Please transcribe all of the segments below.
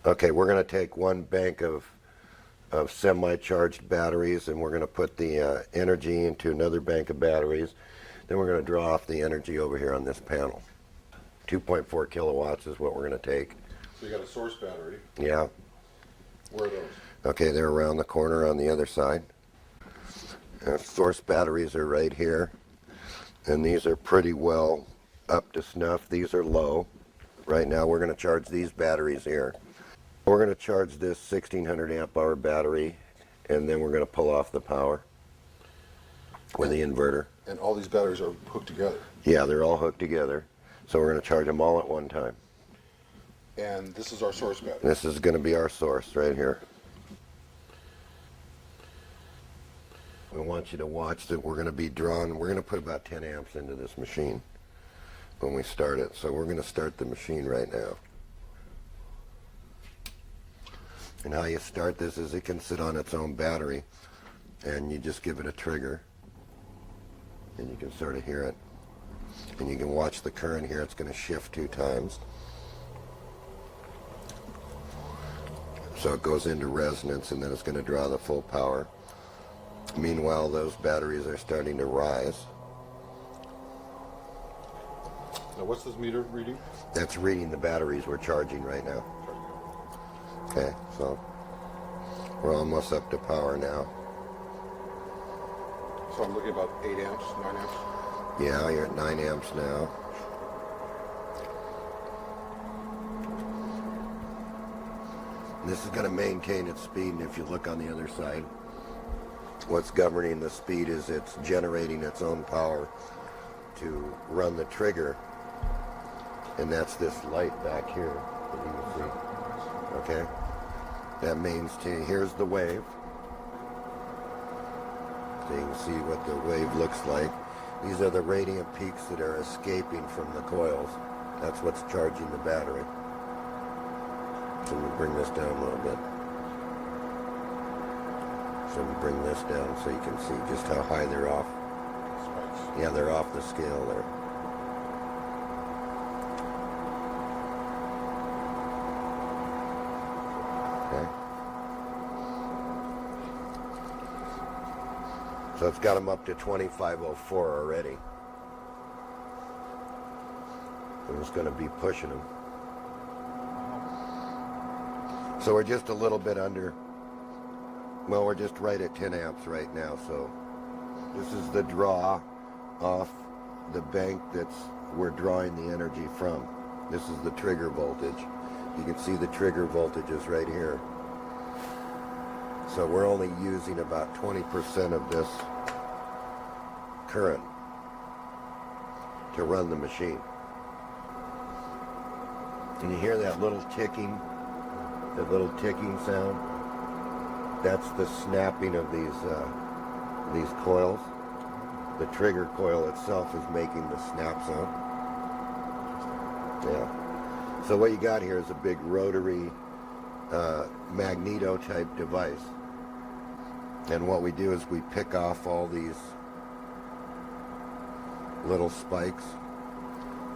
Okay, we're going to take one bank of semi-charged batteries, and we're going to put the energy into another bank of batteries. Then we're going to draw off the energy over here on this panel. 2.4 kilowatts is what we're going to take. So you got a source battery. Yeah. Where are those? Okay, they're around the corner on the other side. Source batteries are right here, and these are pretty well up to snuff. These are low. Right now we're going to charge these batteries here. We're going to charge this 1600 amp hour battery, and then we're going to pull off the power with the inverter. And all these batteries are hooked together. Yeah, they're all hooked together. So we're going to charge them all at one time. And this is our source battery. This is going to be our source right here. We want you to watch that we're going to be drawn. We're going to put about 10 amps into this machine when we start it. So we're going to start the machine right now. And how you start this is it can sit on its own battery, and you just give it a trigger, and you can sort of hear it. And you can watch the current here. It's going to shift 2 times. So it goes into resonance, and then it's going to draw the full power. Meanwhile, those batteries are starting to rise. Now what's this meter reading? That's reading the batteries we're charging right now. Okay, so we're almost up to power now. So I'm looking at about 8 amps, 9 amps. Yeah, you're at 9 amps now. And this is going to maintain its speed, and if you look on the other side, what's governing the speed is it's generating its own power to run the trigger, and that's this light back here that you can see. Okay? That means here's the wave. So you can see what the wave looks like. These are the radiant peaks that are escaping from the coils. That's what's charging the battery. So we bring this down a little bit. So we bring this down so you can see just how high they're off. Yeah, they're off the scale there. Okay. So it's got them up to 2504 already. I'm just going to be pushing them. So we're just a little bit under. Well, we're just right at 10 amps right now. So this is the draw off the bank we're drawing the energy from. This is the trigger voltage. You can see the trigger voltage is right here. So we're only using about 20% of this current to run the machine. Can you hear that little ticking sound? That's the snapping of these coils. The trigger coil itself is making the snap sound. Yeah. So what you got here is a big rotary magneto type device. And what we do is we pick off all these little spikes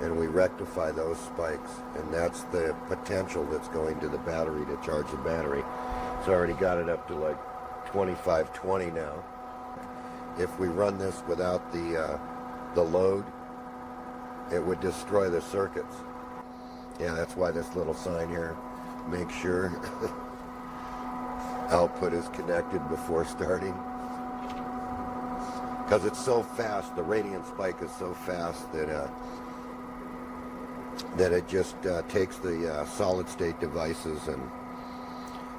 and we rectify those spikes, and that's the potential that's going to the battery to charge the battery. So I already got it up to like 2520 now. If we run this without the load, it would destroy the circuits. Yeah, that's why this little sign here, make sure output is connected before starting. Because it's so fast, the radiant spike is so fast that it just takes the solid state devices and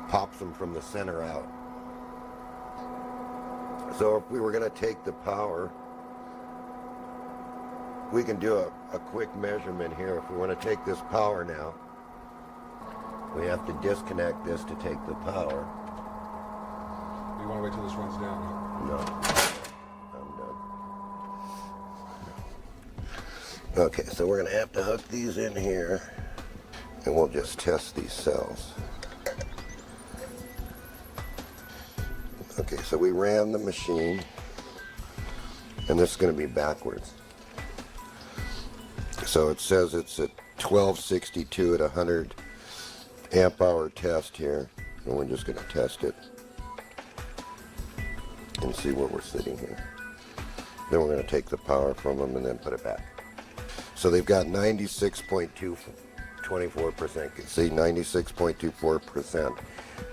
pops them from the center out. So if we were going to take the power, we can do a quick measurement here. If we want to take this power now, we have to disconnect this to take the power. You want to wait till this runs down, huh? No, I'm done. Okay, so we're going to have to hook these in here, and we'll just test these cells. Okay, so we ran the machine, and this is going to be backwards. So it says it's at 1262 at 100 amp hour test here, and we're just going to test it and see where we're sitting here. Then we're going to take the power from them and then put it back. So they've got 96.24%. You can see 96.24%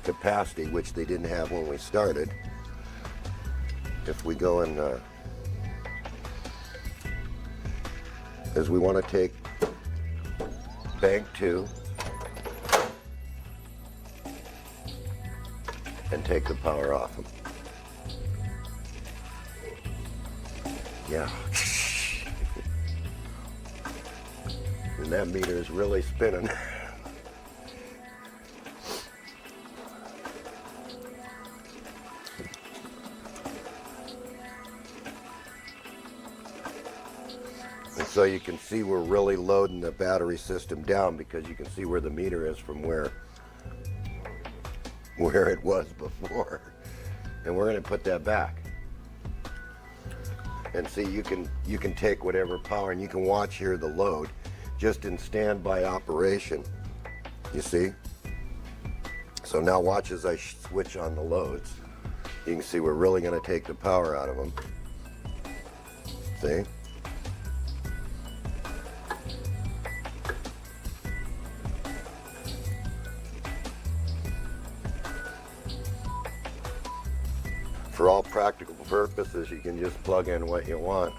capacity, which they didn't have when we started. If we go and as we want to take bank 2 and take the power off them. Yeah. And that meter is really spinning. And so you can see we're really loading the battery system down, because you can see where the meter is from where it was before. And we're going to put that back. And see, you can take whatever power, and you can watch here the load just in standby operation. You see? So now watch as I switch on the loads. You can see we're really going to take the power out of them. See? For all practical purposes, you can just plug in what you want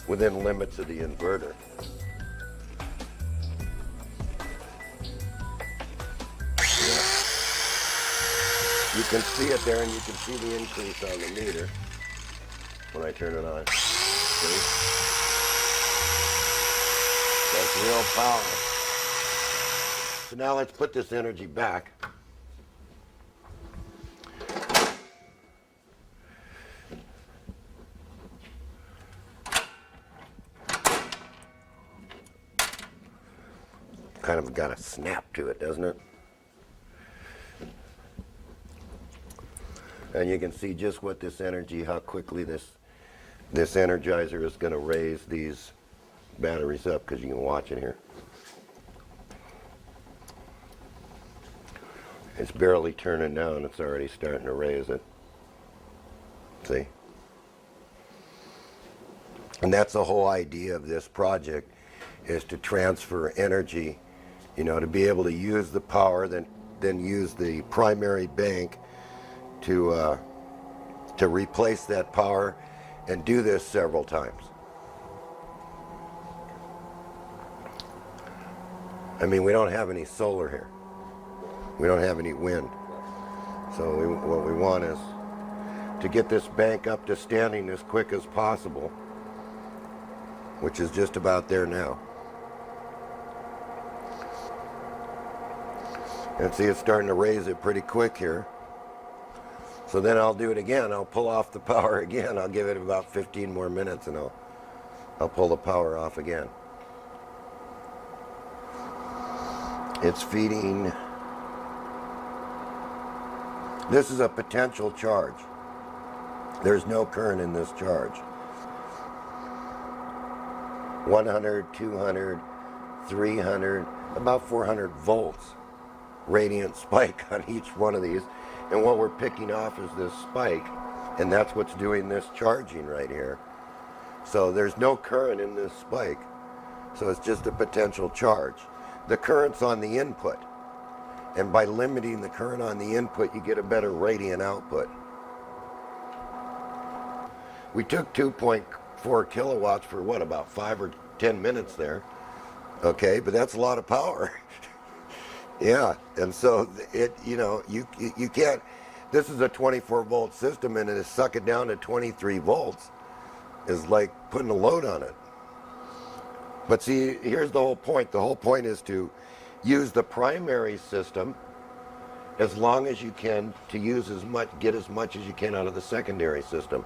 within limits of the inverter. Yeah. You can see it there, and you can see the increase on the meter when I turn it on. See? That's real power. So now let's put this energy back. Kind of got a snap to it, doesn't it? And you can see just what this energy, how quickly this energizer is going to raise these batteries up, because you can watch it here. It's barely turning down, it's already starting to raise it. See? And that's the whole idea of this project, is to transfer energy, you know, to be able to use the power, then use the primary bank to replace that power, and do this several times. I mean, we don't have any solar here. We don't have any wind. So what we want is to get this bank up to standing as quick as possible, which is just about there now. And see, it's starting to raise it pretty quick here. So then I'll do it again. I'll pull off the power again. I'll give it about 15 more minutes, and I'll pull the power off again. It's feeding. This is a potential charge. There's no current in this charge. 100, 200, 300, about 400 volts radiant spike on each one of these. And what we're picking off is this spike, and that's what's doing this charging right here. So there's no current in this spike, so it's just a potential charge. The current's on the input, and by limiting the current on the input, you get a better radiant output. We took 2.4 kilowatts for what, about 5 or 10 minutes there. Okay, but that's a lot of power. Yeah, and so it, you know, you can't, this is a 24 volt system, and to suck it down to 23 volts is like putting a load on it. But see, here's the whole point. The whole point is to use the primary system as long as you can, to use as much, get as much as you can out of the secondary system.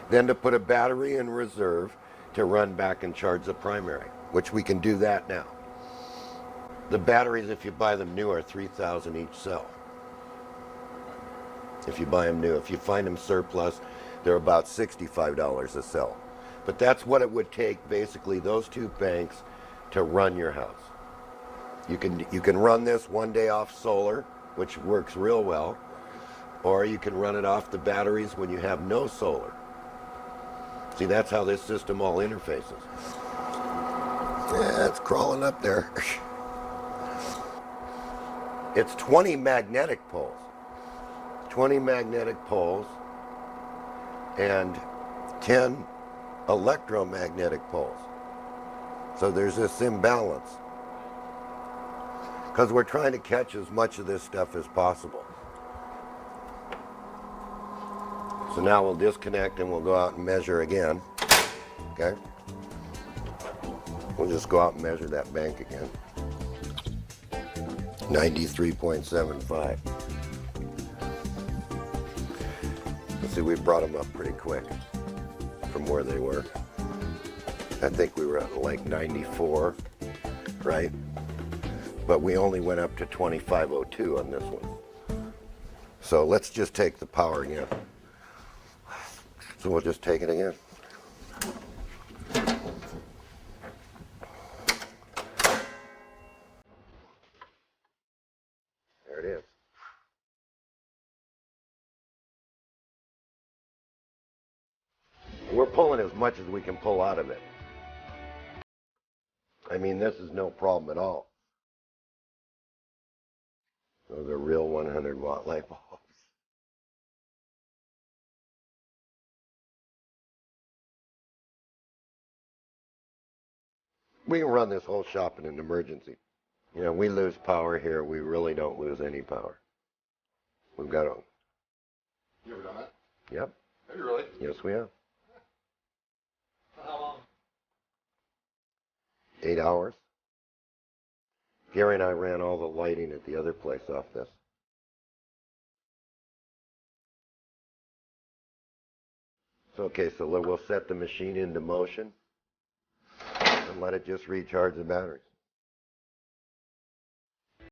Then to put a battery in reserve to run back and charge the primary, which we can do that now. The batteries, if you buy them new, are $3,000 each cell. If you buy them new. If you find them surplus, they're about $65 a cell. But that's what it would take, basically, those two banks to run your house. You can run this one day off solar, which works real well, or you can run it off the batteries when you have no solar. See, that's how this system all interfaces. Yeah, it's crawling up there. It's 20 magnetic poles. 20 magnetic poles and 10 electromagnetic poles. So there's this imbalance. Because we're trying to catch as much of this stuff as possible. So now we'll disconnect and we'll go out and measure again. Okay? We'll just go out and measure that bank again. 93.75. Let's see, we brought them up pretty quick from where they were. I think we were at like 94, right? But we only went up to 2502 on this one. So let's just take the power again. So we'll just take it again. There it is. We're pulling as much as we can pull out of it. I mean, this is no problem at all. Those are real 100-watt light bulbs. We can run this whole shop in an emergency. You know, we lose power here. We really don't lose any power. We've got to. You ever done that? Yep. Have you really? Yes, we have. For how long? 8 hours. Gary and I ran all the lighting at the other place off this. So, okay, so we'll set the machine into motion and let it just recharge the batteries.